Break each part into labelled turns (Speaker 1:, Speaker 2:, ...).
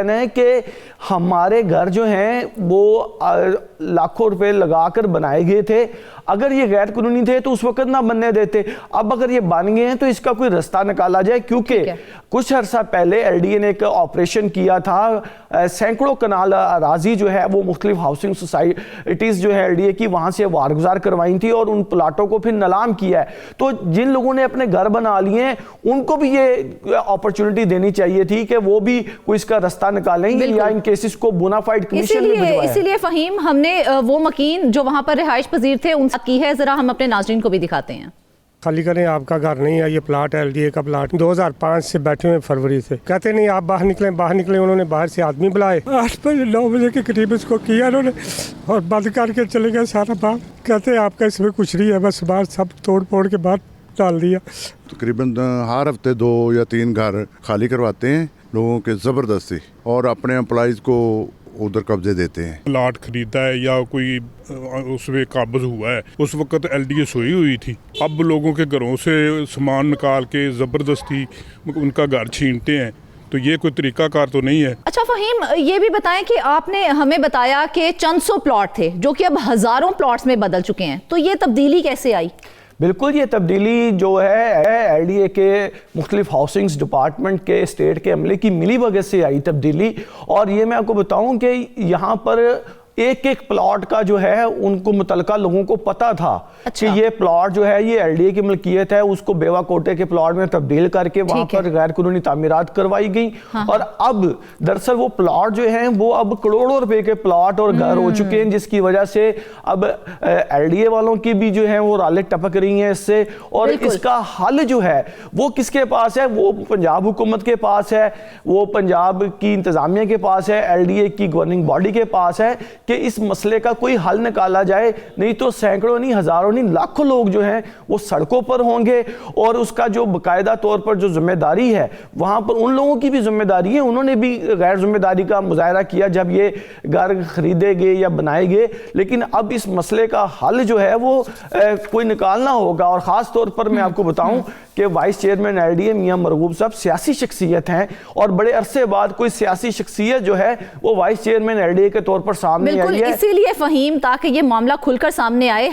Speaker 1: کہنا ہے کہ ہمارے گھر جو ہیں وہ لاکھوں روپے لگا کر بنائے گئے تھے, اگر یہ غیر قانونی تھے تو اس وقت نہ بننے دیتے, اب اگر یہ بن گئے ہیں تو اس کا کوئی رستہ نکالا جائے, کیونکہ کچھ عرصہ پہلے ایل ڈی اے نے ایک آپریشن کیا تھا, سینکڑوں کنال اراضی جو ہے وہ مختلف ہاؤسنگ سوسائٹیز جو ہے ایل ڈی اے کی وہاں سے وارگزار کروائیں تھی اور ان پلاٹوں کو پھر نیلام کیا ہے. تو جن لوگوں نے اپنے گھر بنا لیے ہیں ان کو بھی یہ اپرچونٹی دینی چاہیے تھی کہ وہ بھی کوئی اس کا رستہ نکالیں یا ان کیسز کو بونافائیڈ کمیشن میں بھجوایا.
Speaker 2: اسی لیے فہیم ہم نے وہ مکین جو وہاں پر رہائش پذیر تھے ان کی ہے, ذرا ہم اپنے ناظرین کو بھی دکھاتے ہیں.
Speaker 3: خالی کریں, آپ کا گھر نہیں ہے, یہ پلاٹ ہے ایل ڈی اے کا پلاٹ, 2005 سے بیٹھے ہوئے فروری سے, کہتے نہیں آپ باہر نکلیں. انہوں نے باہر سے آدمی بلائے, 8 بجے 9 بجے کے قریب اس کو کیا انہوں نے اور بند کر کے چلے گئے سارا باہر. کہتے ہیں آپ کا اس میں کچھ نہیں ہے, بس باہر سب توڑ پھوڑ کے باہر ڈال دیا.
Speaker 4: تقریباً ہر ہفتے 2 یا 3 گھر خالی کرواتے ہیں لوگوں کے زبردستی اور اپنے امپلائیز کو ادھر قبضے دیتے ہیں.
Speaker 5: پلاٹ خریدا ہے یا کوئی اس میں قابض ہوا ہے, اس وقت ایل ڈی اے سوئی ہوئی تھی, اب لوگوں کے گھروں سے سامان نکال کے زبردستی ان کا گھر چھینتے ہیں, تو یہ کوئی طریقہ کار تو نہیں ہے.
Speaker 2: اچھا فہیم, یہ بھی بتائیں کہ آپ نے ہمیں بتایا کہ چند سو پلاٹ تھے جو کہ اب ہزاروں پلاٹس میں بدل چکے ہیں, تو یہ تبدیلی کیسے آئی؟
Speaker 1: بالکل, یہ تبدیلی جو ہے ایل ڈی اے کے مختلف ہاؤسنگز ڈپارٹمنٹ کے اسٹیٹ کے عملے کی ملی بھگت سے آئی تبدیلی. اور یہ میں آپ کو بتاؤں کہ یہاں پر ایک پلاٹ کا جو ہے ان کو متعلقہ لوگوں کو پتا تھا کہ یہ پلاٹ جو ہے یہ ایل ڈی اے کی ملکیت ہے, اس کو بیوہ کوٹے کے پلاٹ میں تبدیل کر کے وہاں پر غیر قانونی تعمیرات کروائی گئی. اور اب دراصل وہ پلاٹ جو ہیں وہ اب کروڑوں روپے کے پلاٹ اور گھر ہو چکے ہیں, جس کی وجہ سے اب ایل ڈی اے والوں کی بھی جو ہیں وہ رالیں ٹپک رہی ہیں اس سے. اور اس کا حل جو ہے وہ کس کے پاس ہے؟ وہ پنجاب حکومت کے پاس ہے, وہ پنجاب کی انتظامیہ کے پاس ہے, ایل ڈی اے کی گورننگ باڈی کے پاس ہے کہ اس مسئلے کا کوئی حل نکالا جائے, نہیں تو سینکڑوں نہیں, ہزاروں نہیں, لاکھوں لوگ جو ہیں وہ سڑکوں پر ہوں گے. اور اس کا جو باقاعدہ طور پر جو ذمہ داری ہے وہاں پر ان لوگوں کی بھی ذمہ داری ہے, انہوں نے بھی غیر ذمہ داری کا مظاہرہ کیا جب یہ گھر خریدے گئے یا بنائے گئے. لیکن اب اس مسئلے کا حل جو ہے وہ کوئی نکالنا ہوگا. اور خاص طور پر میں آپ کو بتاؤں کہ vice chairman L D A میاں مرغوب صاحب سیاسی شخصیت ہیں, اور بڑے عرصے بعد کوئی سیاسی شخصیت جو ہے وہ vice chairman L D A کے طور پر سامنے آئی ہے.
Speaker 2: اسی لیے فہیم, تاکہ یہ معاملہ کھل کر سامنے آئے,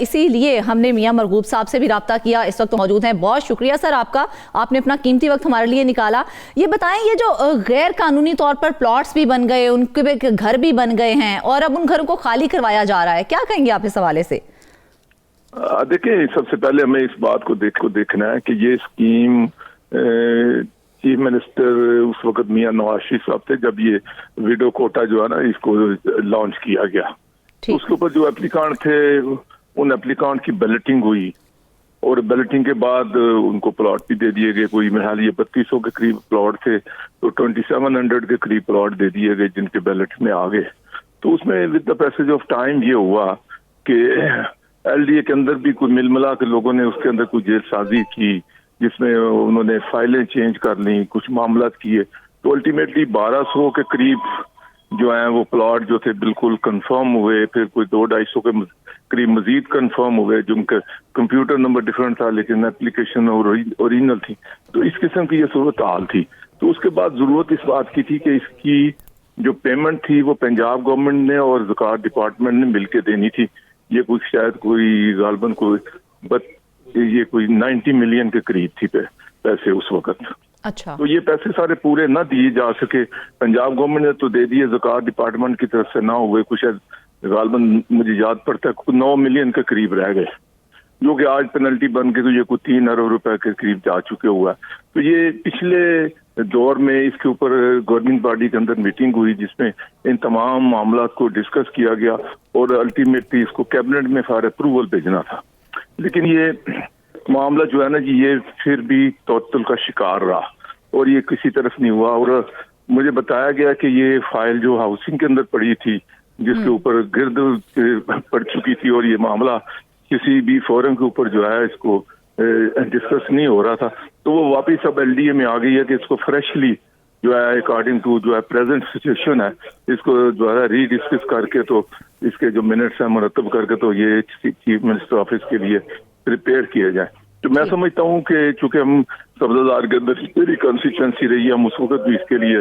Speaker 2: اسی لیے ہم نے میاں مرغوب صاحب سے بھی رابطہ کیا, اس وقت موجود ہیں. بہت شکریہ سر آپ کا, آپ نے اپنا قیمتی وقت ہمارے لیے نکالا. یہ بتائیں, یہ جو غیر قانونی طور پر پلاٹس بھی بن گئے, ان کے گھر بھی بن گئے ہیں اور اب ان گھروں کو خالی کروایا جا رہا ہے, کیا کہیں گے آپ اس حوالے سے؟
Speaker 6: دیکھیں, سب سے پہلے ہمیں اس بات کو دیکھنا ہے کہ یہ اسکیم چیف منسٹر اس وقت میاں نواز شریف صاحب تھے جب یہ ویڈو کوٹا جو ہے نا اس کو لانچ کیا گیا. اس کے اوپر جو اپلیکانٹ تھے ان اپلیکانٹ کی بیلٹنگ ہوئی, اور بیلٹنگ کے بعد ان کو پلاٹ بھی دے دیے گئے. کوئی میرے خیال یہ 3200 کے قریب پلاٹ تھے, تو 2700 کے قریب پلاٹ دے دیے گئے جن کے بیلٹ میں آ گئے. تو اس میں with the passage of time یہ ہوا کہ ایل ڈی اے کے اندر بھی کوئی مل ملا کے لوگوں نے اس کے اندر کوئی جیل سازی کی, جس میں انہوں نے فائلیں چینج کر لیں, کچھ معاملات کیے. تو الٹیمیٹلی 1200 کے قریب جو ہیں وہ پلاٹ جو تھے بالکل کنفرم ہوئے. پھر کوئی 200-250 کے قریب مزید کنفرم ہوئے جن کا کمپیوٹر نمبر ڈیفرنٹ تھا لیکن اپلیکیشن اوریجنل تھی. تو اس قسم کی یہ صورتحال تھی. تو اس کے بعد ضرورت اس بات کی تھی کہ اس کی جو پیمنٹ تھی وہ پنجاب گورنمنٹ نے اور زکوٰۃ ڈپارٹمنٹ نے مل کے دینی تھی. یہ کوئی شاید کوئی غالباً یہ کوئی 90 ملین کے قریب تھی پیسے اس وقت.
Speaker 2: اچھا,
Speaker 6: تو یہ پیسے سارے پورے نہ دیے جا سکے. پنجاب گورنمنٹ نے تو دے دیے, زکوٰۃ ڈپارٹمنٹ کی طرف سے نہ ہوئے. کچھ غالباً مجھے یاد پڑتا ہے 9 ملین کے قریب رہ گئے, جو کہ آج پینلٹی بن کے تو یہ کوئی 3 ارب روپے کے قریب جا چکے ہوا ہے. تو یہ پچھلے دور میں اس کے اوپر گورننگ باڈی کے اندر میٹنگ ہوئی جس میں ان تمام معاملات کو ڈسکس کیا گیا اور الٹیمیٹلی اس کو کیبنٹ میں فار اپروول بھیجنا تھا. لیکن یہ معاملہ جو ہے نا جی یہ پھر بھی تعطل کا شکار رہا اور یہ کسی طرف نہیں ہوا. اور مجھے بتایا گیا کہ یہ فائل جو ہاؤسنگ کے اندر پڑی تھی جس کے اوپر گرد پڑ چکی تھی اور یہ معاملہ کسی بھی فورم کے اوپر جو ہے اس کو ڈسکس نہیں ہو رہا تھا, تو وہ واپس اب ایل ڈی اے میں آ گئی ہے کہ اس کو فریشلی جو ہے اکارڈنگ ٹو جو ہے پریزنٹ سچویشن ہے اس کو جو ہے ری ڈسکس کر کے تو اس کے جو منٹس ہیں مرتب کر کے تو یہ چیف منسٹر آفس کے لیے پریپیئر کیا جائے. تو میں سمجھتا ہوں کہ چونکہ ہم سبزہ زار کے اندر میری کنسٹیچوئنسی رہی ہے, ہم اس وقت بھی اس کے لیے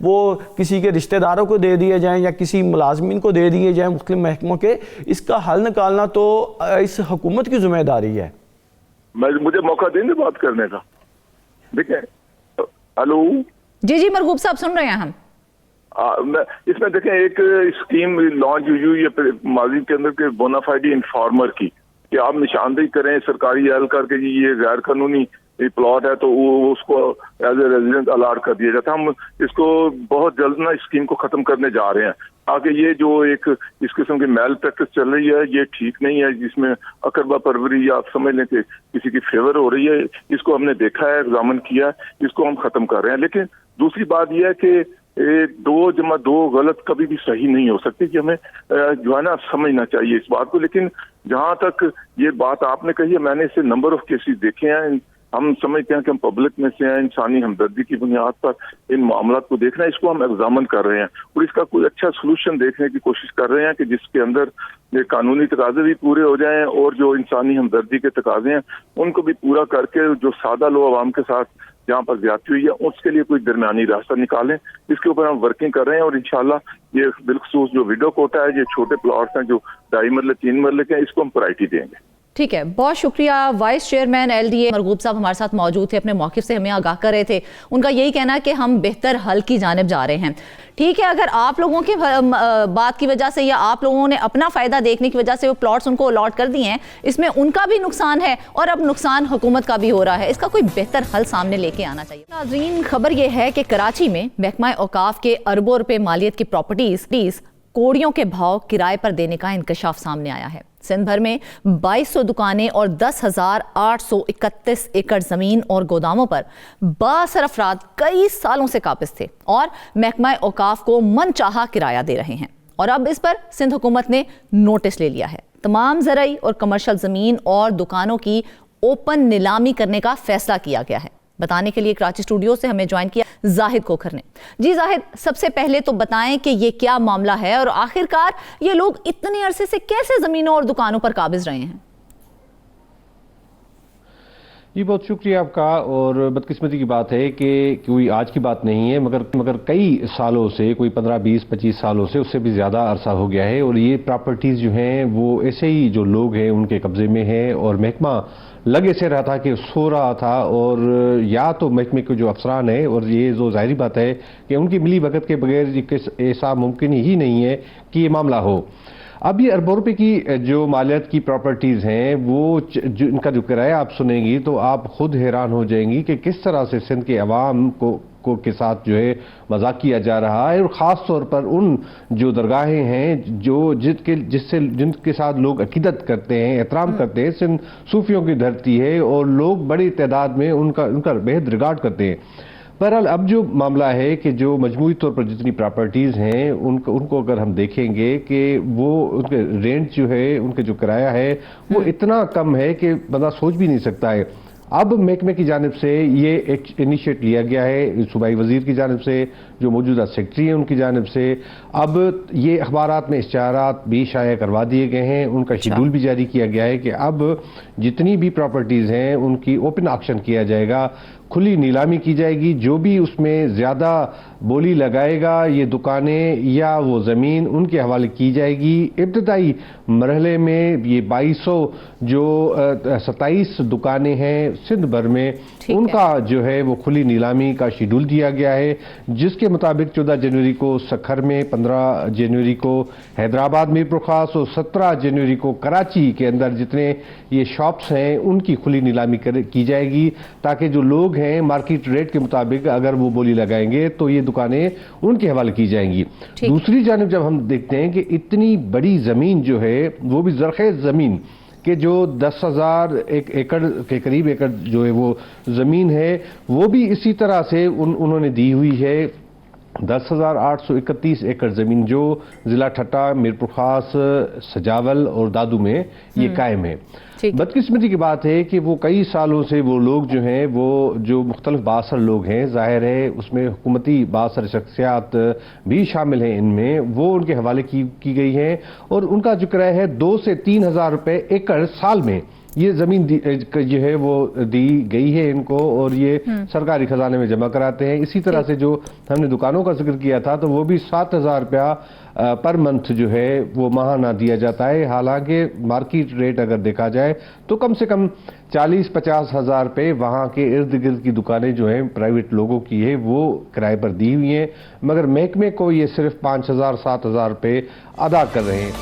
Speaker 1: وہ کسی کے رشتہ داروں کو دے دیے جائیں یا کسی ملازمین کو دے دیے جائیں مختلف محکموں کے، اس کا حل نکالنا تو اس حکومت کی ذمہ داری ہے۔
Speaker 6: مجھے موقع دیں گے بات کرنے کا؟ دیکھیں، ہلو
Speaker 2: جی مرغوب صاحب سن رہے ہیں ہم۔
Speaker 6: اس میں دیکھیں ایک اسکیم لانچ ہوئی ہے ماضی کے اندر کہ بونافائیڈی انفارمر کی، کہ آپ نشاندہی کریں سرکاری اہلکار کے جی یہ غیر قانونی پلاٹ ہے تو وہ اس کو ایز اے ریزیڈنٹ الاٹ کر دیا جاتا ہے۔ ہم اس کو بہت جلد نا اسکیم کو ختم کرنے جا رہے ہیں، تاکہ یہ جو ایک اس قسم کی میل پریکٹس چل رہی ہے یہ ٹھیک نہیں ہے، جس میں اقربا پروری یا آپ سمجھ لیں کہ کسی کی فیور ہو رہی ہے، اس کو ہم نے دیکھا ہے، ایگزامن کیا ہے، اس کو ہم ختم کر رہے ہیں۔ لیکن دوسری بات یہ ہے کہ 2+2 غلط کبھی بھی صحیح نہیں ہو سکتی، کہ ہمیں جو ہے نا سمجھنا چاہیے اس بات کو۔ لیکن جہاں تک یہ بات آپ نے کہی ہے، میں نے اسے نمبر آف کیسز دیکھے ہیں، ہم سمجھتے ہیں کہ ہم پبلک میں سے ہیں، انسانی ہمدردی کی بنیاد پر ان معاملات کو دیکھنا ہے، اس کو ہم ایگزامن کر رہے ہیں اور اس کا کوئی اچھا سلوشن دیکھنے کی کوشش کر رہے ہیں کہ جس کے اندر یہ قانونی تقاضے بھی پورے ہو جائیں اور جو انسانی ہمدردی کے تقاضے ہیں ان کو بھی پورا کر کے جو سادہ لوگ عوام کے ساتھ جہاں پر زیادتی ہوئی ہے اس کے لیے کوئی درمیانی راستہ نکالیں۔ اس کے اوپر ہم ورکنگ کر رہے ہیں اور انشاءاللہ یہ بالخصوص جو ویڈو کوٹا ہے، یہ چھوٹے پلاٹس ہیں جو 2.5 مرلے 3 مرلے کے ہیں، اس کو ہم پرائرٹی دیں گے۔
Speaker 2: ٹھیک ہے، بہت شکریہ۔ وائس چیئرمین LDA مرغوب صاحب ہمارے ساتھ موجود تھے، اپنے موقف سے ہمیں آگاہ کر رہے تھے۔ ان کا یہی کہنا ہے کہ ہم بہتر حل کی جانب جا رہے ہیں۔ ٹھیک ہے، اگر آپ لوگوں کی بات کی وجہ سے یا آپ لوگوں نے اپنا فائدہ دیکھنے کی وجہ سے وہ پلاٹس ان کو الاٹ کر دیے ہیں، اس میں ان کا بھی نقصان ہے اور اب نقصان حکومت کا بھی ہو رہا ہے، اس کا کوئی بہتر حل سامنے لے کے آنا چاہیے۔ ناظرین، خبر یہ ہے کہ کراچی میں محکمہ اوقاف کے اربوں روپے مالیت کی پراپرٹیز کوڑیوں کے بھاؤ کرائے پر دینے کا انکشاف سامنے آیا ہے۔ سندھ بھر میں 2200 دکانیں اور 10,831 ایکڑ زمین اور گوداموں پر 62 افراد کئی سالوں سے قابض تھے اور محکمہ اوقاف کو من چاہا کرایہ دے رہے ہیں، اور اب اس پر سندھ حکومت نے نوٹس لے لیا ہے۔ تمام زرعی اور کمرشل زمین اور دکانوں کی اوپن نیلامی کرنے کا فیصلہ کیا گیا ہے۔ بتانے کے لیے کراچی اسٹوڈیو سے ہمیں جوائن کیا زاہد کوکھر نے۔ جی زاہد، سب سے پہلے تو بتائیں کہ یہ کیا معاملہ ہے اور آخرکار یہ لوگ اتنے عرصے سے کیسے زمینوں اور دکانوں پر قابض رہے ہیں؟
Speaker 7: جی بہت شکریہ آپ کا، اور بدقسمتی کی بات ہے کہ کوئی آج کی بات نہیں ہے، مگر کئی سالوں سے، کوئی 15 20 25 سالوں سے، اس سے بھی زیادہ عرصہ ہو گیا ہے، اور یہ پراپرٹیز جو ہیں وہ ایسے ہی جو لوگ ہیں ان کے قبضے میں ہیں، اور محکمہ لگے سے رہا تھا کہ سو رہا تھا، اور یا تو محکمے کے جو افسران ہیں، اور یہ جو ظاہری بات ہے کہ ان کی ملی بھگت کے بغیر ایسا ممکن ہی نہیں ہے کہ یہ معاملہ ہو۔ اب یہ اربوں روپے کی جو مالیت کی پراپرٹیز ہیں وہ ان کا جو کرایہ آپ سنیں گی تو آپ خود حیران ہو جائیں گی کہ کس طرح سے سندھ کے عوام کو کے ساتھ جو ہے مذاق کیا جا رہا ہے، اور خاص طور پر ان جو درگاہیں ہیں جن کے ساتھ لوگ عقیدت کرتے ہیں، احترام کرتے ہیں۔ سندھ صوفیوں کی دھرتی ہے اور لوگ بڑی تعداد میں ان کا بہت ریگارڈ کرتے ہیں۔ بہرحال اب جو معاملہ ہے کہ جو مجموعی طور پر جتنی پراپرٹیز ہیں ان کو اگر ہم دیکھیں گے کہ وہ ان کے رینٹ جو ہے، ان کے جو کرایہ ہے وہ اتنا کم ہے کہ بندہ سوچ بھی نہیں سکتا ہے۔ اب محکمے کی جانب سے یہ ایک انیشیٹ لیا گیا ہے، صوبائی وزیر کی جانب سے، جو موجودہ سیکٹری ہیں ان کی جانب سے، اب یہ اخبارات میں اشتہارات بھی شائع کروا دیے گئے ہیں، ان کا شیڈول بھی جاری کیا گیا ہے کہ اب جتنی بھی پراپرٹیز ہیں ان کی اوپن آکشن کیا جائے گا، کھلی نیلامی کی جائے گی، جو بھی اس میں زیادہ بولی لگائے گا یہ دکانیں یا وہ زمین ان کے حوالے کی جائے گی۔ ابتدائی مرحلے میں یہ 2200 جو 27 دکانیں ہیں سندھ بھر میں، ان کا جو ہے وہ کھلی نیلامی کا شیڈول دیا گیا ہے، جس کے مطابق 14 جنوری کو سکھر میں، 15 جنوری کو حیدرآباد میں پرخاص اور 17 جنوری کو کراچی کے اندر جتنے یہ شاپس ہیں ان کی کھلی نیلامی کی جائے گی، تاکہ جو لوگ ہیں مارکیٹ ریٹ کے مطابق اگر وہ بولی لگائیں گے تو یہ دکانیں ان کے حوالے کی جائیں گی۔ دوسری جانب جب ہم دیکھتے ہیں کہ اتنی بڑی زمین جو ہے وہ بھی زرخیز زمین کہ جو 10,000 ایکڑ کے قریب ایکڑ جو ہے وہ زمین ہے، وہ بھی اسی طرح سے انہوں نے دی ہوئی ہے۔ 10,831 ایکڑ زمین جو ضلع ٹھٹہ، میرپور خاص، سجاول اور دادو میں یہ قائم ہے۔ بدقسمتی کی بات ہے کہ وہ کئی سالوں سے وہ لوگ جو ہیں، وہ جو مختلف بااثر لوگ ہیں، ظاہر ہے اس میں حکومتی بااثر شخصیات بھی شامل ہیں، ان میں وہ ان کے حوالے کی گئی ہیں، اور ان کا جو کرایہ ہے 2 سے 3 ہزار روپے ایکڑ سال میں یہ زمین جو ہے وہ دی گئی ہے ان کو اور یہ سرکاری خزانے میں جمع کراتے ہیں. اسی طرح سے جو ہم نے دکانوں کا ذکر کیا تھا تو وہ بھی 7,000 روپیہ پر منتھ جو ہے وہ ماہانہ دیا جاتا ہے. حالانکہ مارکیٹ ریٹ اگر دیکھا جائے تو کم سے کم 40-50 ہزار روپے وہاں کے ارد گرد کی دکانیں جو ہیں پرائیویٹ لوگوں کی ہے وہ کرائے پر دی ہوئی ہیں, مگر محکمے کو یہ صرف 5,000-7,000 روپے ادا کر رہے ہیں.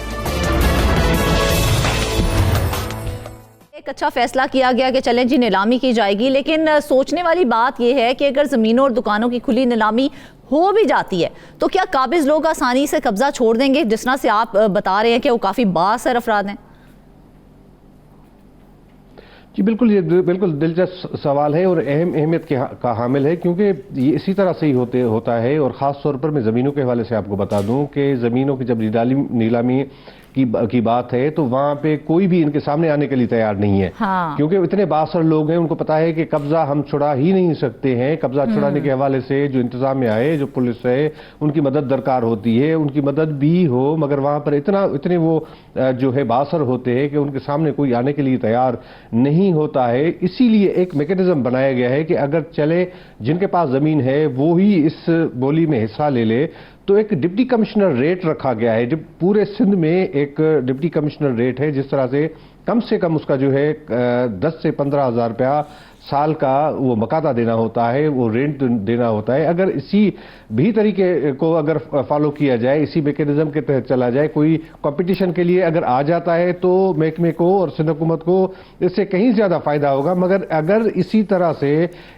Speaker 2: ایک اچھا فیصلہ کیا گیا کہ چلیں جی نیلامی کی جائے گی, لیکن سوچنے والی بات یہ ہے کہ اگر زمینوں اور دکانوں کی کھلی نیلامی ہو بھی جاتی ہے تو کیا قابض لوگ آسانی سے قبضہ چھوڑ دیں گے, جس طرح سے آپ بتا رہے ہیں کہ وہ کافی بااثر افراد ہیں؟
Speaker 7: جی بالکل, یہ بالکل دلچسپ سوال ہے اور اہم اہمیت کا حامل ہے, کیونکہ یہ اسی طرح سے ہی ہوتا ہے. اور خاص طور پر میں زمینوں کے حوالے سے آپ کو بتا دوں کہ زمینوں کی جب نیلامی کی بات ہے تو وہاں پہ کوئی بھی ان کے سامنے آنے کے لیے تیار نہیں ہے, کیونکہ اتنے بااثر لوگ ہیں, ان کو پتا ہے کہ قبضہ ہم چھڑا ہی نہیں سکتے ہیں. قبضہ چھڑانے کے حوالے سے جو انتظام میں آئے, جو پولیس ہے, ان کی مدد درکار ہوتی ہے. ان کی مدد بھی ہو مگر وہاں پر اتنے وہ جو ہے بااثر ہوتے ہیں کہ ان کے سامنے کوئی آنے کے لیے تیار نہیں ہوتا ہے. اسی لیے ایک میکینزم بنایا گیا ہے کہ اگر چلے جن کے پاس زمین ہے وہی اس بولی میں حصہ لے لے, تو ایک ڈپٹی کمشنر ریٹ رکھا گیا ہے. جب پورے سندھ میں ایک ڈپٹی کمشنر ریٹ ہے, جس طرح سے کم اس کا جو ہے 10 سے 15 ہزار روپیہ سال کا وہ مقاطع دینا ہوتا ہے, وہ رینٹ دینا ہوتا ہے. اگر اسی بھی طریقے کو اگر فالو کیا جائے, اسی میکینزم کے تحت چلا جائے, کوئی کمپٹیشن کے لیے اگر آ جاتا ہے تو محکمے کو اور سندھ حکومت کو اس سے کہیں زیادہ فائدہ ہوگا. مگر اگر اسی طرح سے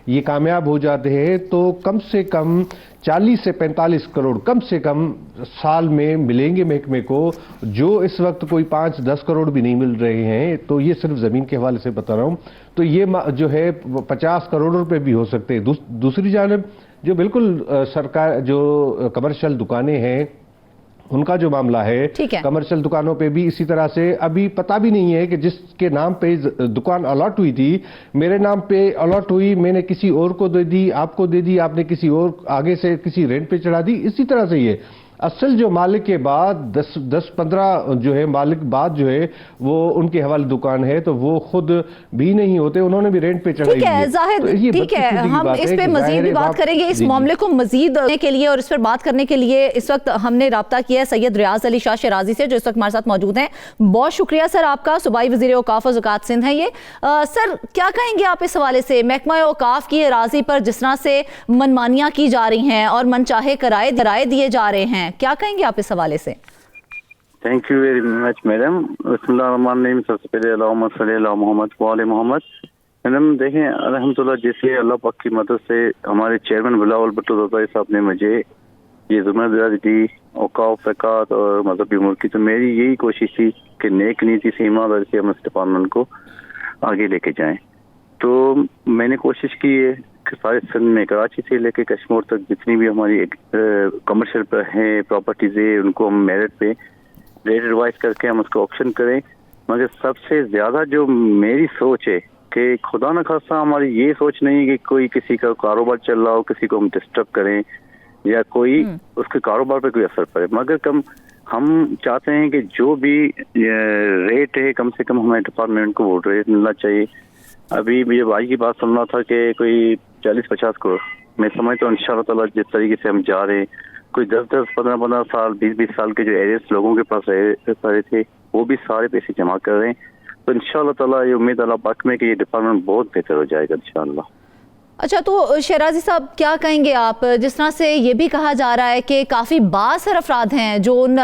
Speaker 7: یہ کامیاب ہو جاتے ہیں تو کم سے کم 40 سے 45 کروڑ کم سے کم سال میں ملیں گے محکمے کو, جو اس وقت کوئی 5-10 کروڑ بھی نہیں مل رہے ہیں. تو یہ صرف زمین کے حوالے سے بتا رہا ہوں. تو یہ جو ہے 50 کروڑ روپے بھی ہو سکتے ہیں. دوسری جانب جو بالکل سرکار جو کمرشل دکانیں ہیں ان کا جو معاملہ ہے, کمرشل دکانوں پہ بھی اسی طرح سے ابھی پتہ بھی نہیں ہے کہ جس کے نام پہ دکان الاٹ ہوئی تھی, میرے نام پہ الاٹ ہوئی, میں نے کسی اور کو دے دی, آپ کو دے دی, آپ نے کسی اور آگے سے کسی رینٹ پہ چڑھا دی. اسی طرح سے یہ اصل جو مالک کے بعد 10-15 جو ہے مالک بعد جو ہے وہ ان کے حوالے دکان ہے تو وہ خود بھی نہیں ہوتے, انہوں نے بھی رینٹ پہ چڑھائی ہے.
Speaker 2: ٹھیک ہے, ہم اس پہ مزید بھی بات کریں گے. اس معاملے کو مزید کے لیے اور اس پر بات کرنے کے لیے اس وقت ہم نے رابطہ کیا ہے سید ریاض علی شاہ شیرازی سے, جو اس وقت ہمارے ساتھ موجود ہیں. بہت شکریہ سر آپ کا. صوبائی وزیر اوقاف و زکوٰۃ سندھ ہیں یہ. سر کیا کہیں گے آپ اس حوالے سے محکمہ اوقاف کی اراضی پر جس طرح سے منمانیاں کی جا رہی ہیں اور من چاہے کرائے دیے جا رہے ہیں, کیا کہیں گے آپ اس حوالے سے؟
Speaker 8: Thank you very much madam. بسم اللہ الرحمن الرحیم. سب سے پہلے اللہم صلی علی محمد وعلی محمد. میڈم دیکھیں الحمدللہ جیسے اللہ پاک کی مدد سے ہمارے چیئرمین بلاول بھٹو زرداری صاحب نے مجھے یہ ذمہ داری دی اوقاف زکوٰۃ اور مذہبی امور کی, تو میری یہی کوشش تھی کہ نیک نیتی سے ایمانداری سے ہم اس ڈپارٹمنٹ کو آگے لے کے جائیں. تو میں نے کوشش کی ہے کہ سارے سندھ میں کراچی سے لے کے کشمیر تک جتنی بھی ہماری کمرشل پر ہیں پراپرٹیز ہے ان کو ہم میرٹ پہ ریٹ ریوائز کر کے ہم اس کو آپشن کریں. مگر سب سے زیادہ جو میری سوچ ہے کہ خدا نہ خاصہ ہماری یہ سوچ نہیں کہ کوئی کسی کا کاروبار چل رہا ہو کسی کو ہم ڈسٹرب کریں یا کوئی اس کے کاروبار پہ کوئی اثر پڑے, مگر ہم چاہتے ہیں کہ جو بھی ریٹ ہے کم سے کم ہمیں ڈپارٹمنٹ کو وہ ریٹ ملنا چاہیے. ابھی مجھے بھائی کی بات سن رہا تھا کہ کوئی 40-50 کروڑ, میں سمجھتا ہوں انشاءاللہ تعالیٰ جس طریقے سے ہم جا رہے ہیں کوئی 10-10, 15-15 سال 20-20 سال کے جو ایریز لوگوں کے پاس رہے تھے وہ بھی سارے پیسے جمع کر رہے ہیں. تو انشاءاللہ تعالیٰ یہ امید اللہ پاک میں کہ یہ ڈپارٹمنٹ بہت بہتر ہو جائے گا انشاءاللہ.
Speaker 2: اچھا, تو شیرازی صاحب کیا کہیں گے آپ, جس طرح سے یہ بھی کہا جا رہا ہے کہ کافی بااثر افراد ہیں جو ان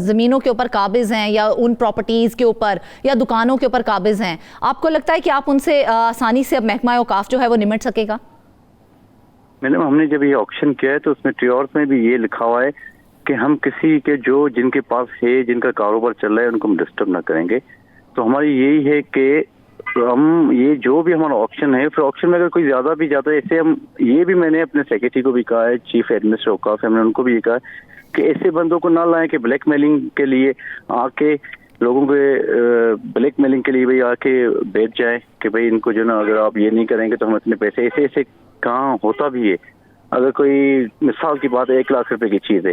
Speaker 2: زمینوں کے اوپر قابض ہیں یا ان پراپرٹیز کے اوپر یا دکانوں کے اوپر قابض ہیں, آپ کو لگتا ہے کہ آپ ان سے آسانی سے اب محکمہ اوقاف جو ہے وہ نمٹ سکے گا؟
Speaker 8: میڈم ہم نے جب یہ آکشن کیا ہے تو اس میں ٹریورس میں بھی یہ لکھا ہوا ہے کہ ہم کسی کے جن کے پاس ہے جن کا کاروبار چل رہا ہے ان کو ہم ڈسٹرب نہ کریں گے. تو ہماری یہی ہے کہ ہم یہ جو بھی ہمارا آپشن ہے پھر آپشن میں اگر کوئی زیادہ بھی جاتا ہے, ایسے ہم یہ بھی میں نے اپنے سیکرٹری کو بھی کہا ہے, چیف ایڈمنسٹریٹر اوقاف ہم نے ان کو بھی یہ کہا ہے کہ ایسے بندوں کو نہ لائیں کہ بلیک میلنگ کے لیے آ کے لوگوں کے بلیک میلنگ کے لیے بھائی آ کے بیٹھ جائیں کہ بھائی ان کو جو نا اگر آپ یہ نہیں کریں گے تو ہم اتنے پیسے ایسے کہاں ہوتا بھی ہے. اگر کوئی مثال کی بات 1 لاکھ روپے کی چیز ہے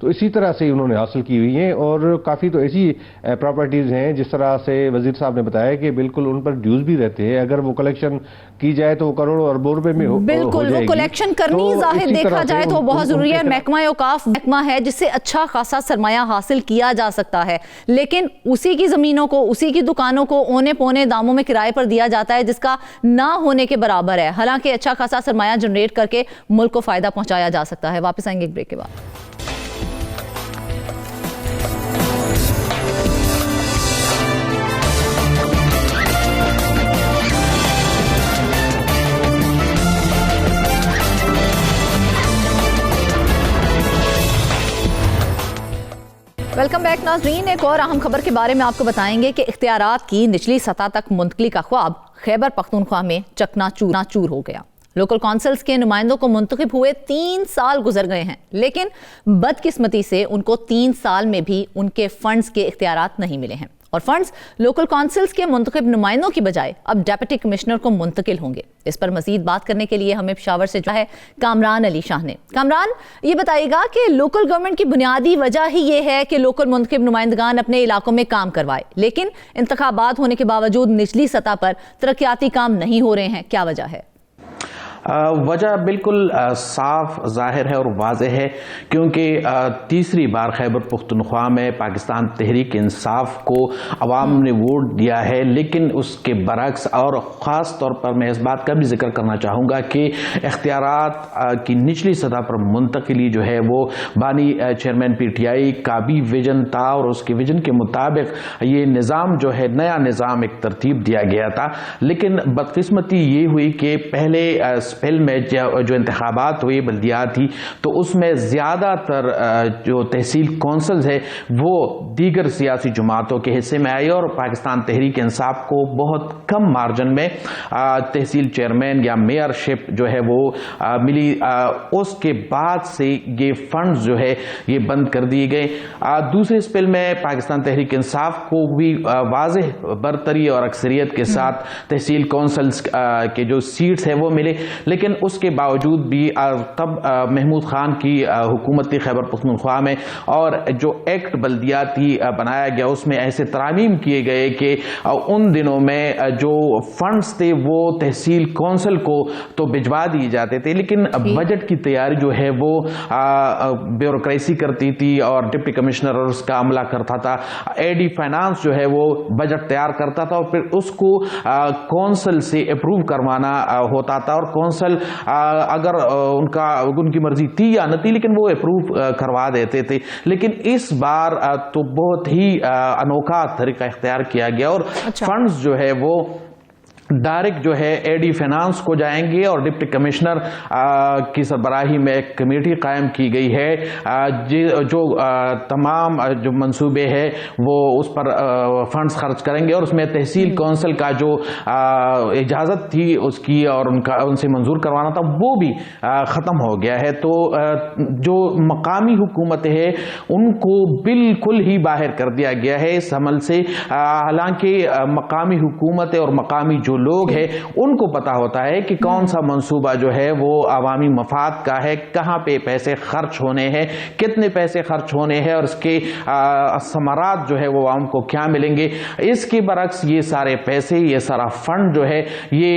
Speaker 7: تو اسی طرح سے انہوں نے حاصل کی ہوئی ہیں، اور کافی تو ایسی پراپرٹیز ہیں جس طرح سے وزیر صاحب نے بتایا کہ بالکل ان پر ڈیوز بھی رہتے ہیں، اگر وہ کلیکشن کی جائے تو وہ کروڑوں اربوں روپے میں ہو جائے گی۔
Speaker 2: بالکل، وہ کلیکشن کرنی ظاہر دیکھا جائے تو بہت ضروری ہے۔ محکمہ اوقاف محکمہ ہے جس سے اچھا خاصا سرمایہ حاصل کیا جا سکتا ہے، لیکن اسی کی زمینوں کو، اسی کی دکانوں کو اونے پونے داموں میں کرائے پر دیا جاتا ہے جس کا نہ ہونے کے برابر ہے، حالانکہ اچھا خاصا سرمایہ جنریٹ کر کے ملک کو فائدہ پہنچایا جا سکتا ہے۔ واپس آئیں گے ایک بریک کے بعد۔ ویلکم بیک ناظرین، ایک اور اہم خبر کے بارے میں آپ کو بتائیں گے کہ اختیارات کی نچلی سطح تک منتقلی کا خواب خیبر پختونخوا میں چکنا چور ہو گیا۔ لوکل کونسلز کے نمائندوں کو منتخب ہوئے 3 سال گزر گئے ہیں، لیکن بدقسمتی سے ان کو 3 سال میں بھی ان کے فنڈز کے اختیارات نہیں ملے ہیں، اور فنڈز لوکل کونسلز کے منتخب نمائندوں کی بجائے اب ڈیپٹی کمشنر کو منتقل ہوں گے۔ اس پر مزید بات کرنے کے لیے ہمیں پشاور سے جو ہے کامران علی شاہ نے۔ کامران، یہ بتائیے گا کہ لوکل گورنمنٹ کی بنیادی وجہ ہی یہ ہے کہ لوکل منتخب نمائندگان اپنے علاقوں میں کام کروائے، لیکن انتخابات ہونے کے باوجود نچلی سطح پر ترقیاتی کام نہیں ہو رہے ہیں، کیا وجہ ہے؟
Speaker 9: وجہ بالکل صاف ظاہر ہے اور واضح ہے، کیونکہ تیسری بار خیبر پختونخوا میں پاکستان تحریک انصاف کو عوام نے ووٹ دیا ہے، لیکن اس کے برعکس، اور خاص طور پر میں اس بات کا بھی ذکر کرنا چاہوں گا کہ اختیارات کی نچلی سطح پر منتقلی جو ہے وہ بانی چیئرمین پی ٹی آئی کا بھی ویژن تھا، اور اس کے ویژن کے مطابق یہ نظام جو ہے نیا نظام ایک ترتیب دیا گیا تھا، لیکن بدقسمتی یہ ہوئی کہ پہلے اسپیل میں جو انتخابات ہوئے بلدیاتی، تو اس میں زیادہ تر جو تحصیل کونسلز ہے وہ دیگر سیاسی جماعتوں کے حصے میں آئی، اور پاکستان تحریک انصاف کو بہت کم مارجن میں تحصیل چیئرمین یا میئر شپ جو ہے وہ ملی۔ اس کے بعد سے یہ فنڈز جو ہے یہ بند کر دیے گئے۔ دوسرے اسپیل میں پاکستان تحریک انصاف کو بھی واضح برتری اور اکثریت کے ساتھ تحصیل کونسلز کے جو سیٹس ہیں وہ ملے، لیکن اس کے باوجود بھی تب محمود خان کی حکومت تھی خیبر پختونخوا میں، اور جو ایکٹ بلدیاتی بنایا گیا اس میں ایسے ترامیم کیے گئے کہ ان دنوں میں جو فنڈز تھے وہ تحصیل کونسل کو تو بھجوا دیے جاتے تھے، لیکن بجٹ کی تیاری جو ہے وہ بیوروکریسی کرتی تھی اور ڈپٹی کمشنر اور اس کا عملہ کرتا تھا۔ اے ڈی فائنانس جو ہے وہ بجٹ تیار کرتا تھا اور پھر اس کو کونسل سے اپروو کروانا ہوتا تھا، اور کونسل اگر ان کی مرضی تھی یا نہ تھی لیکن وہ اپروو کروا دیتے تھے۔ لیکن اس بار تو بہت ہی انوکھا طریقہ اختیار کیا گیا، اور فنڈز جو ہے وہ ڈائریکٹ جو ہے اے ڈی فائنانس کو جائیں گے، اور ڈپٹی کمشنر کی سربراہی میں ایک کمیٹی قائم کی گئی ہے جو تمام جو منصوبے ہیں وہ اس پر فنڈز خرچ کریں گے، اور اس میں تحصیل کونسل کا جو اجازت تھی اس کی اور ان سے منظور کروانا تھا وہ بھی ختم ہو گیا ہے۔ تو جو مقامی حکومتیں ہیں ان کو بالکل ہی باہر کر دیا گیا ہے اس عمل سے، حالانکہ مقامی حکومتیں اور مقامی جو لوگ ہیں ان کو پتا ہوتا ہے کہ کون سا منصوبہ جو ہے وہ عوامی مفاد کا ہے، کہاں پہ پیسے خرچ ہونے ہیں، کتنے پیسے خرچ ہونے ہیں، اور اس کے ثمرات جو ہے وہ عوام کو کیا ملیں گے۔ اس کے برعکس یہ سارے پیسے، یہ سارا فنڈ جو ہے یہ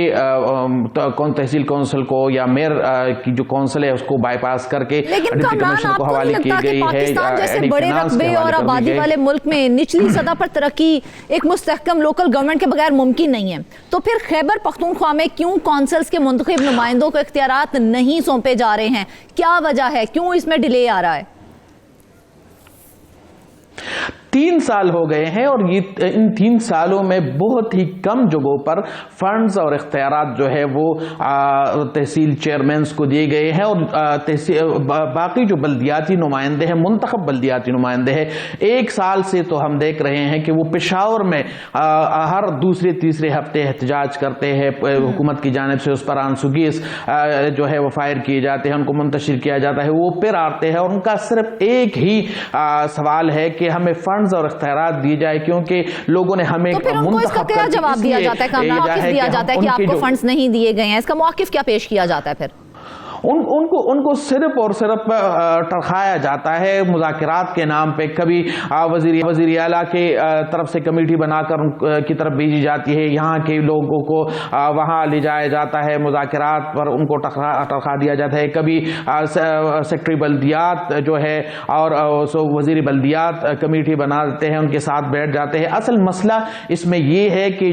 Speaker 9: تحصیل کونسل کو یا میئر کی جو کونسل ہے اس کو بائی پاس کر کے ڈپٹی کمشنر کو حوالے کی گئی ہے۔
Speaker 2: پاکستان جیسے بڑے رقبے اور آبادی والے ملک میں نچلی سطح پر ترقی ایک مستحکم لوکل گورنمنٹ کے بغیر ممکن نہیں ہے، تو پھر خیبر پختونخوا میں کیوں کونسلز کے منتخب نمائندوں کو اختیارات نہیں سونپے جا رہے ہیں؟ کیا وجہ ہے؟ کیوں اس میں ڈیلے آ رہا ہے؟
Speaker 9: 3 سال ہو گئے ہیں، اور یہ ان 3 سالوں میں بہت ہی کم جگہوں پر فنڈز اور اختیارات جو ہے وہ تحصیل چیئرمینز کو دیے گئے ہیں، اور باقی جو بلدیاتی نمائندے ہیں، منتخب بلدیاتی نمائندے ہیں، 1 سال سے تو ہم دیکھ رہے ہیں کہ وہ پشاور میں ہر دوسرے تیسرے ہفتے احتجاج کرتے ہیں، حکومت کی جانب سے اس پر آنسوگیز جو ہے وہ فائر کیے جاتے ہیں، ان کو منتشر کیا جاتا ہے، وہ پھر آتے ہیں، اور ان کا صرف ایک ہی سوال ہے کہ ہمیں فنڈز اور اختیارات دی جائے، کیونکہ لوگوں نے ہمیں
Speaker 2: تو پھر ان کو اس کا کیا جواب دیا جاتا ہے؟ موقف دیا جاتا ہے کہ آپ کو فنڈز نہیں دیے گئے ہیں، اس کا موقف کیا پیش کیا جاتا ہے پھر؟
Speaker 9: ان کو صرف اور صرف ٹرخایا جاتا ہے مذاکرات کے نام پہ. کبھی وزیر اعلیٰ کے طرف سے کمیٹی بنا کر ان کی طرف بھیجی جاتی ہے, یہاں کے لوگوں کو وہاں لے جایا جاتا ہے, مذاکرات پر ان کو ٹرخا دیا جاتا ہے. کبھی سیکٹری بلدیات جو ہے اور وزیر بلدیات کمیٹی بنا دیتے ہیں, ان کے ساتھ بیٹھ جاتے ہیں. اصل مسئلہ اس میں یہ ہے کہ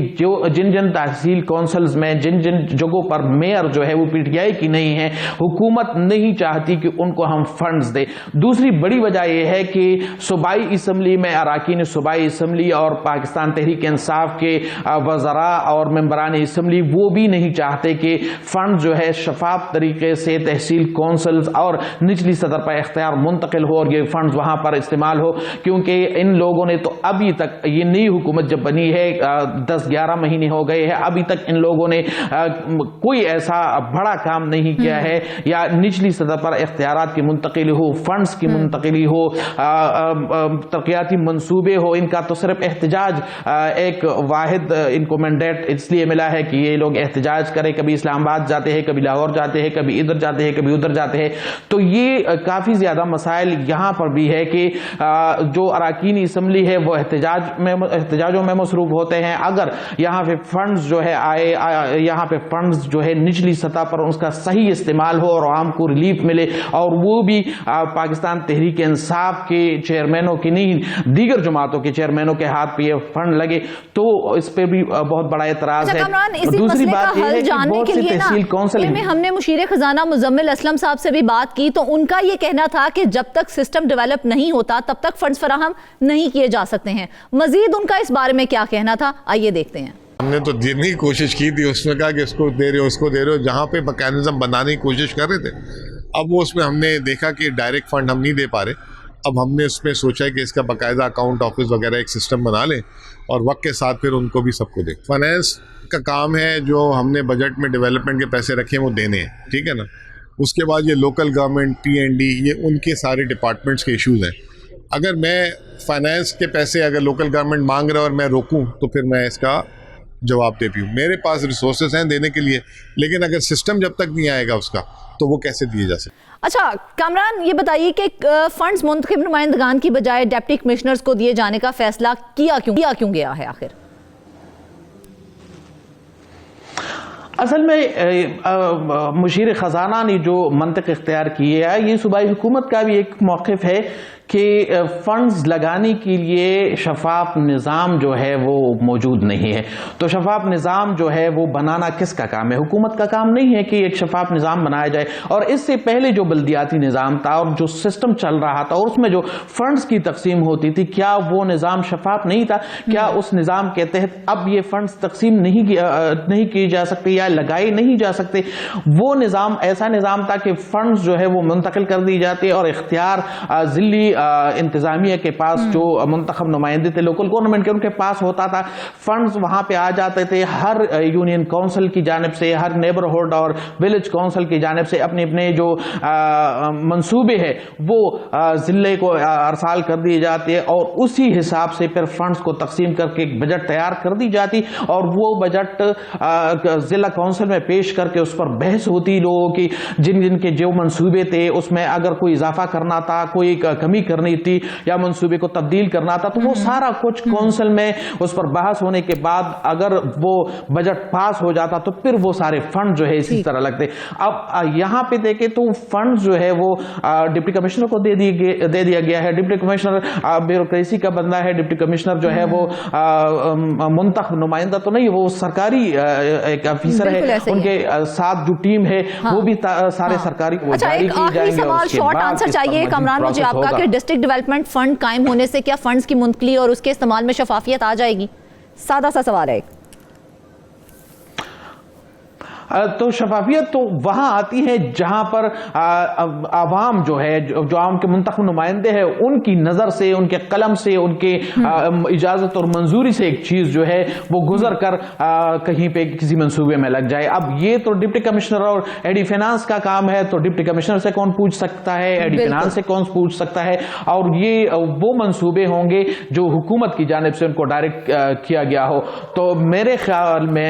Speaker 9: جن تحصیل کونسلز میں جن جگہوں پر میئر جو ہے وہ پی ٹی آئی کی نہیں ہے, حکومت نہیں چاہتی کہ ان کو ہم فنڈز دیں. دوسری بڑی وجہ یہ ہے کہ صوبائی اسمبلی میں اراکین صوبائی اسمبلی اور پاکستان تحریک انصاف کے وزراء اور ممبران اسمبلی وہ بھی نہیں چاہتے کہ فنڈ جو ہے شفاف طریقے سے تحصیل کونسلز اور نچلی سطح پر اختیار منتقل ہو اور یہ فنڈز وہاں پر استعمال ہو, کیونکہ ان لوگوں نے تو ابھی تک, یہ نئی حکومت جب بنی ہے 10-11 مہینے ہو گئے ہیں, ابھی تک ان لوگوں نے کوئی ایسا بڑا کام نہیں کیا ہے یا نچلی سطح پر اختیارات کی منتقلی ہو, فنڈز کی منتقلی ہو, ترقیاتی منصوبے ہو. ان کا تو صرف احتجاج ایک واحد ان کو مینڈیٹ اس لیے ملا ہے کہ یہ لوگ احتجاج کریں. کبھی اسلام آباد جاتے ہیں, کبھی لاہور جاتے ہیں, کبھی ادھر جاتے ہیں, کبھی ادھر جاتے ہیں. تو یہ کافی زیادہ مسائل یہاں پر بھی ہے کہ جو اراکین اسمبلی ہے وہ احتجاجوں میں مصروف ہوتے ہیں. اگر یہاں پہ فنڈز جو ہے یہاں پہ فنڈز جو ہے نچلی سطح پر اس کا صحیح استعمال ہو اور عوام کو ریلیف ملے, اور وہ بھی پاکستان تحریک انصاف کے چیئرمینوں کی نہیں, دیگر جماعتوں کے چیئرمینوں کے ہاتھ پہ یہ فنڈ لگے, تو اس پہ بھی بہت بڑا اعتراض ہے. دوسری بات یہ ہے کہ بہت سی تحصیل کونسل
Speaker 2: ہم نے مشیر خزانہ مزمل اسلم صاحب سے بھی بات کی, تو ان کا یہ کہنا تھا کہ جب تک سسٹم ڈیولپ نہیں ہوتا تب تک فنڈز فراہم نہیں کیے جا سکتے ہیں. مزید ان کا اس بارے میں کیا کہنا تھا, آئیے دیکھتے ہیں.
Speaker 10: ہم نے تو دینے کی کوشش کی تھی, اس میں کہا کہ اس کو دے رہے ہو, اس کو دے رہے ہو, جہاں پہ میکینزم بنانے کی کوشش کر رہے تھے. اب وہ اس میں ہم نے دیکھا کہ ڈائریکٹ فنڈ ہم نہیں دے پا رہے. اب ہم نے اس میں سوچا کہ اس کا باقاعدہ اکاؤنٹ آفس وغیرہ ایک سسٹم بنا لیں اور وقت کے ساتھ پھر ان کو بھی سب کو دیں. فائنینس کا کام ہے, جو ہم نے بجٹ میں ڈیولپمنٹ کے پیسے رکھے ہیں وہ دینے ہیں, ٹھیک ہے نا. اس کے بعد یہ لوکل گورنمنٹ, PND, یہ ان کے سارے ڈپارٹمنٹس کے ایشوز ہیں. اگر میں فائنینس کے پیسے اگر لوکل گورنمنٹ مانگ رہا ہے اور میں روکوں تو پھر میں اس کا جواب دے پیوں. میرے پاس ریسورسز ہیں دینے کے لیے, لیکن اگر سسٹم جب تک نہیں آئے گا اس کا تو وہ کیسے دیے جا سکتے.
Speaker 2: اچھا کامران, یہ بتائیے کہ فنڈز منتخب نمائندگان کی بجائے ڈپٹی کمشنرز کو دیے جانے کا فیصلہ کیا کیوں گیا ہے آخر؟
Speaker 9: اصل میں مشیر خزانہ نے جو منطق اختیار کی ہے, یہ صوبائی حکومت کا بھی ایک موقف ہے کہ فنڈز لگانے کے لیے شفاف نظام جو ہے وہ موجود نہیں ہے. تو شفاف نظام جو ہے وہ بنانا کس کا کام ہے؟ حکومت کا کام نہیں ہے کہ ایک شفاف نظام بنایا جائے. اور اس سے پہلے جو بلدیاتی نظام تھا اور جو سسٹم چل رہا تھا اور اس میں جو فنڈز کی تقسیم ہوتی تھی, کیا وہ نظام شفاف نہیں تھا؟ کیا اس نظام کے تحت اب یہ فنڈز تقسیم نہیں کی جا سکتے یا لگائے نہیں جا سکتے؟ وہ نظام ایسا نظام تھا کہ فنڈز جو ہے وہ منتقل کر دی جاتے اور اختیار ضلعی انتظامیہ کے پاس, جو منتخب نمائندے تھے لوکل گورنمنٹ کے, ان کے پاس ہوتا تھا. فنڈز وہاں پہ آ جاتے تھے, ہر یونین کونسل کی جانب سے, ہر نیبرہڈ اور ولیج کونسل کی جانب سے اپنے اپنے جو منصوبے ہیں وہ ضلع کو ارسال کر دیے جاتے اور اسی حساب سے پھر فنڈز کو تقسیم کر کے ایک بجٹ تیار کر دی جاتی اور وہ بجٹ ضلع کونسل میں پیش کر کے اس پر بحث ہوتی لوگوں کی, جن کے جو منصوبے تھے اس میں اگر کوئی اضافہ کرنا تھا, کوئی کمی کرنی تھی یا منصوبے کو تبدیل کرنا تھا, تو وہ سارا کچھ کونسل میں اس پر بحث ہونے کے بعد اگر وہ بجٹ پاس ہو جاتا تو پھر وہ سارے فنڈ جو ہے اسی طرح لگتے. اب یہاں پہ دیکھیں تو فنڈ جو ہے وہ ڈپٹی کمشنر کو دے دیا گیا ہے. ڈپٹی کمشنر بیوروکریسی کا بندہ ہے. ڈپٹی کمشنر جو ہے وہ منتخب نمائندہ تو نہیں, وہ سرکاری ایک افیسر ہے. ان کے ساتھ جو ٹیم ہے وہ بھی سارے سرکاری وہ جاری کی جائیں گے.
Speaker 2: سوال شارٹ آنسر چاہیے کامران مجھے آپ کا کہ ڈسٹرکٹ ڈیولپمنٹ فنڈ قائم ہونے سے کیا فنڈز کی منتقلی اور اس کے استعمال میں شفافیت آ جائے گی؟ سادہ سا سوال ہے.
Speaker 9: تو شفافیت تو وہاں آتی ہے جہاں پر عوام جو ہے, جو عوام کے منتخب نمائندے ہیں, ان کی نظر سے, ان کے قلم سے, ان کے اجازت اور منظوری سے ایک چیز جو ہے وہ گزر کر کہیں پہ کسی منصوبے میں لگ جائے. اب یہ تو ڈپٹی کمشنر اور ایڈی فینانس کا کام ہے, تو ڈپٹی کمشنر سے کون پوچھ سکتا ہے, ایڈی فینانس سے کون پوچھ سکتا ہے, اور یہ وہ منصوبے ہوں گے جو حکومت کی جانب سے ان کو ڈائریکٹ کیا گیا ہو. تو میرے خیال میں